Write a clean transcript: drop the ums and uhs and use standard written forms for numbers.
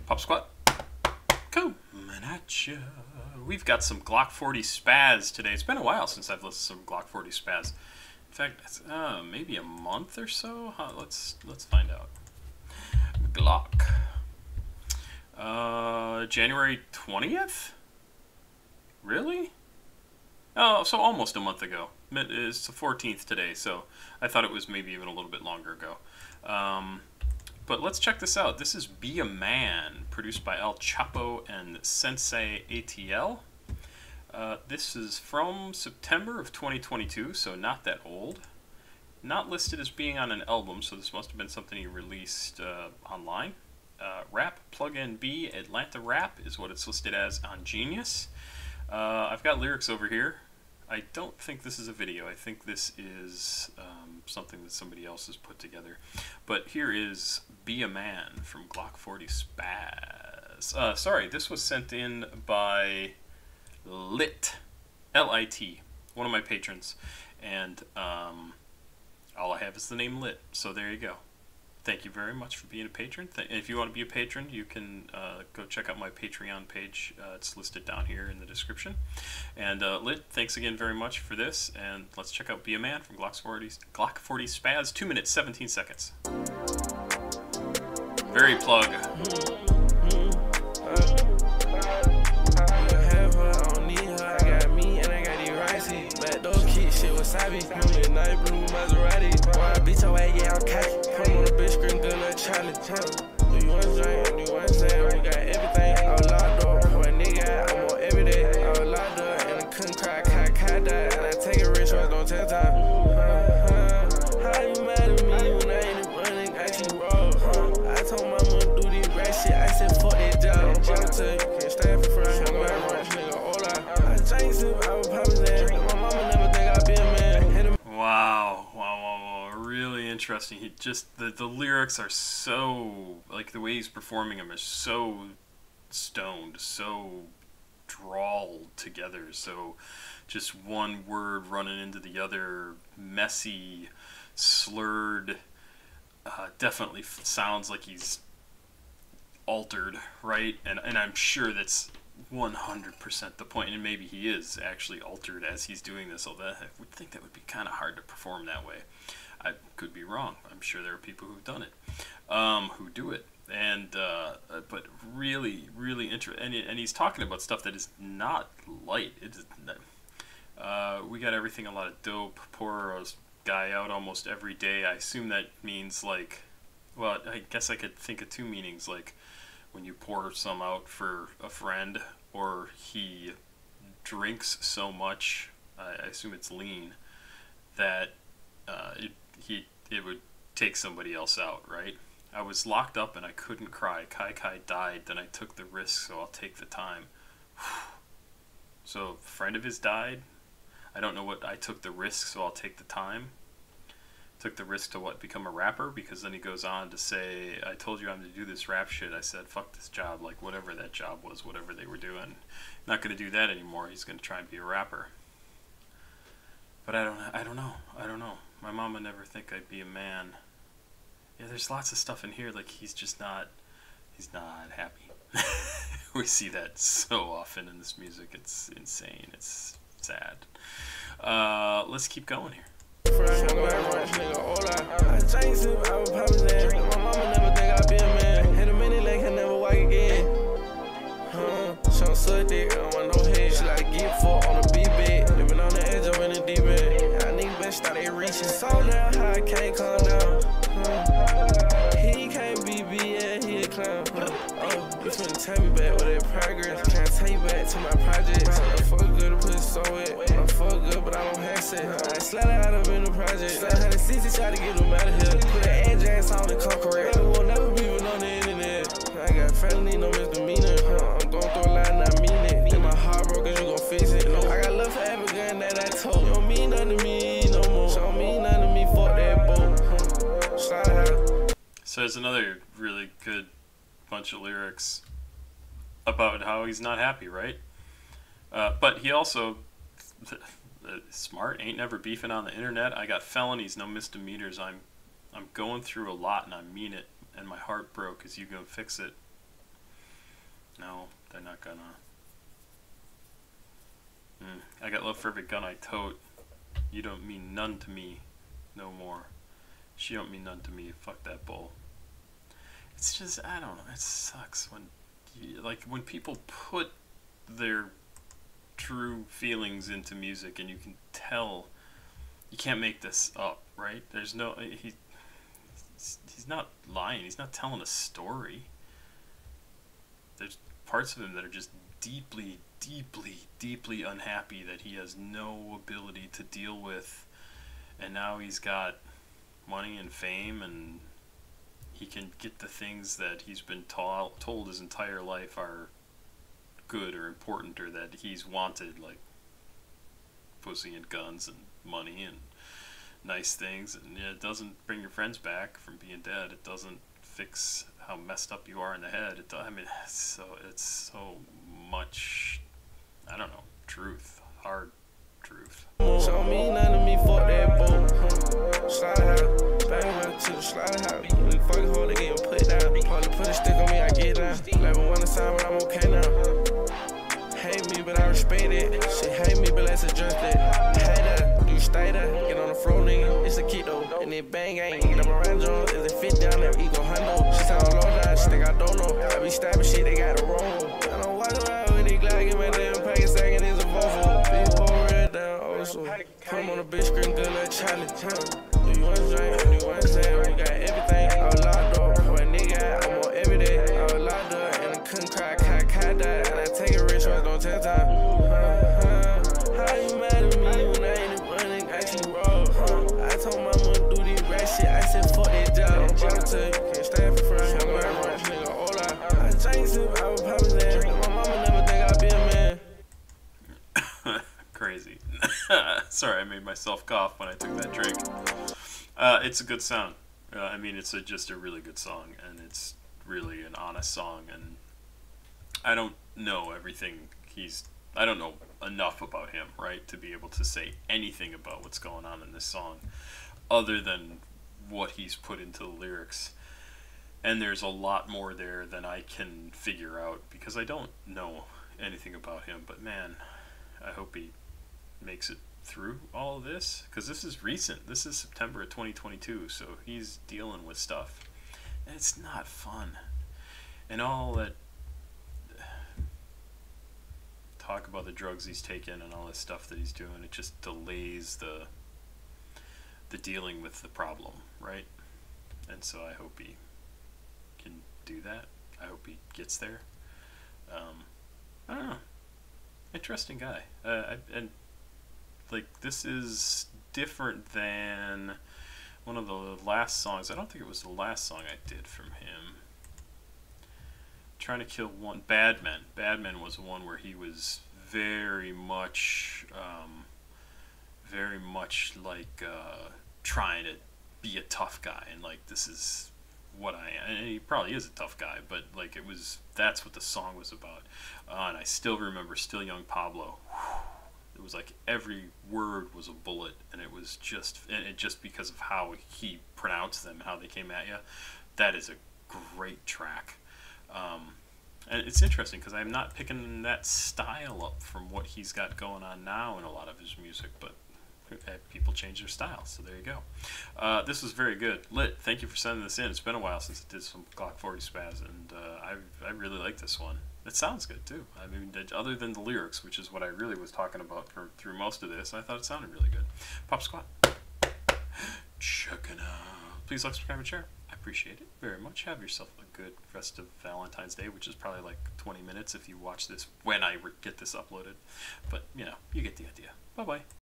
Pop Squat, coming at ya. We've got some Glokk40Spaz today. It's been a while since I've listened to some Glokk40Spaz. In fact, it's, maybe a month or so. Let's find out. Glokk. January 20th? Really? Oh, so almost a month ago. It's the 14th today, so I thought it was maybe even a little bit longer ago. But let's check this out. This is Be a Man, produced by Chapo and SenseiATL. This is from September of 2022, so not that old. Not listed as being on an album, so this must have been something he released online. Rap Plugin B Atlanta Rap is what it's listed as on Genius. I've got lyrics over here. I don't think this is a video. I think this is something that somebody else has put together. But here is Be a Man from Glokk40Spaz. Sorry, this was sent in by Lit, L-I-T, one of my patrons. And all I have is the name Lit, so there you go. Thank you very much for being a patron. If you want to be a patron, you can go check out my Patreon page. It's listed down here in the description. And Lit, thanks again very much for this. And let's check out Be a Man from Glokk40Spaz. 2 minutes, 17 seconds. Very plug. Wasabi, midnight blue Maserati. Boy, I beat your ass, yeah, I'm cocky. Come on the bitch, scream good like Charlie. Do you want to drink? Do you want to say? We got everything. I was locked up. Boy, nigga, I'm on every day. I was locked up and I couldn't cry. Kai died. And I take a rich one, don't tell time. How you mad at me when I ain't running? I keep roll. I told my mom do this rap shit. I said, fuck that job. I'm trying to tell you, can't stand for front. I'm going to run, nigga, hola. I changed him, I was popping that. My mama never think I'd be a man. Wow, really interesting. He just, the lyrics are so, like the way he's performing them is so stoned, so drawled together, so just one word running into the other, messy, slurred, definitely sounds like he's altered, right? And I'm sure that's 100% the point, and maybe he is actually altered as he's doing this, although I would think that would be kind of hard to perform that way. I could be wrong. I'm sure there are people who've done it, who do it, and but really interesting, and he's talking about stuff that is not light. It is, we got everything, a lot of dope, pour a guy out almost every day. I assume that means like, well, I guess I could think of two meanings, like when you pour some out for a friend, or he drinks so much, I assume it's lean, that it would take somebody else out, right? I was locked up and I couldn't cry. Kai died, then I took the risk, so I'll take the time. So a friend of his died. I don't know what I took the risk, so I'll take the time. Took the risk to what, become a rapper? Because then he goes on to say, I told you I'm to do this rap shit. I said, fuck this job, like whatever that job was, whatever they were doing. Not going to do that anymore. He's going to try and be a rapper. But I don't know. My mom would never think I'd be a man. Yeah, there's lots of stuff in here, like he's not happy. We see that so often in this music. It's insane. It's sad. Let's keep going here. I changed him, I was popping that. My mama never think I'd be a man. Hit a minute like I never walk again. She don't suck dick, I don't want no head. She like to get fucked on a B-bed. Living on the edge, I'm in the deep end. I niggas been started reaching so down high, I can't calm down. He can't be yeah, he a clown. You finna tell me back with that progress. Can't take you back to my projects. I fuck good to put so wet. I fuck good, but I don't have sex. I slide out of in the project. Slide 160, try to get them out of here. Put an address on the car correct. We'll never be on the internet. I got felony, no misdemeanor. I'm going through a lot and I mean it. Then my heart broken, you gon' fix it. I got love for every gun that I told. You don't mean nothing to me no more. So don't mean nothing to me, fuck that boat. Slide out. So there's another really good bunch of lyrics about how he's not happy, right? But he also, smart, ain't never beefing on the internet. I got felonies, no misdemeanors. I'm going through a lot and I mean it, and my heart broke. Is you gonna fix it? No, they're not gonna. I got love for every gun I tote. You don't mean none to me no more. She don't mean none to me. Fuck that bull. It's just, I don't know. It sucks when, when people put their true feelings into music, and you can tell you can't make this up, right? There's no he's not lying. He's not telling a story. There's parts of him that are just deeply, deeply, deeply unhappy that he has no ability to deal with, and now he's got money and fame, and he can get the things that he's been told his entire life are good or important or that he's wanted, like pussy and guns and money and nice things. And it doesn't bring your friends back from being dead. It doesn't fix how messed up you are in the head. I mean, it's so much, I don't know, truth, hard truth. Show me none of me, fuck that boat. Slide out, bang to the slide out. When the fucking hole, they getting put down. Probably put a stick on me, I get down. Level 1 assignment, I'm okay now. Hate me, but I respect it. She hate me, but let's adjust it. Hey there, do you stay there? Get on the floor, nigga. It's a kid though, and it bang ain't. Them around Jones, is it fit down there? Ego hundo. She sound low down, she think I don't know. I be stabbing shit, they got it wrong. I don't walk around with these Glokk in my damn packet, second is a Volvo. People red down, also. Come on a bitch, scream good like Charlie. Do you want to drink? Do you want to say? We got everything. I was locked up for a nigga. I'm on every day. I was locked up and I couldn't cry. Cat died, and I take it rich ones, don't tell time. How you mad at me when I ain't running? I keep raw. I told mama to do this rap shit. I said fuck that job. I'm trying to tell you, can't stand for front. I'm gonna run, nigga, all out. I changed him, I was poppin' that. My mama never think I'd be a man. Crazy. Sorry, I made myself cough when I took that drink. It's a good sound. I mean, it's just a really good song, and it's really an honest song, and I don't know everything I don't know enough about him, right, to be able to say anything about what's going on in this song other than what he's put into the lyrics. And there's a lot more there than I can figure out because I don't know anything about him. But man, I hope he makes it through all of this, because this is recent. This is September of 2022, so he's dealing with stuff, and it's not fun. And all that talk about the drugs he's taking and all this stuff that he's doing, it just delays the dealing with the problem, right? And so I hope he can do that. I hope he gets there. I don't know. Interesting guy. And like, this is different than one of the last songs. I don't think it was the last song I did from him. Trying to Kill One. Bad Men. Bad Men was the one where he was very much like trying to be a tough guy, and like, this is what I am. And he probably is a tough guy, but like, that's what the song was about. And I still remember Still Young Pablo. It was like every word was a bullet, and it was just because of how he pronounced them and how they came at you. That is a great track. And it's interesting because I'm not picking that style up from what he's got going on now in a lot of his music, but people change their style, so there you go. This was very good. Lit, thank you for sending this in. It's been a while since I did some Glokk40Spaz, and I really like this one. It sounds good too. I mean, other than the lyrics, which is what I really was talking about through most of this, I thought it sounded really good. Pop Squat, check it out. Please like, subscribe, and share. I appreciate it very much. Have yourself a good rest of Valentine's Day, which is probably like 20 minutes if you watch this when I get this uploaded. But, you know, you get the idea. Bye-bye.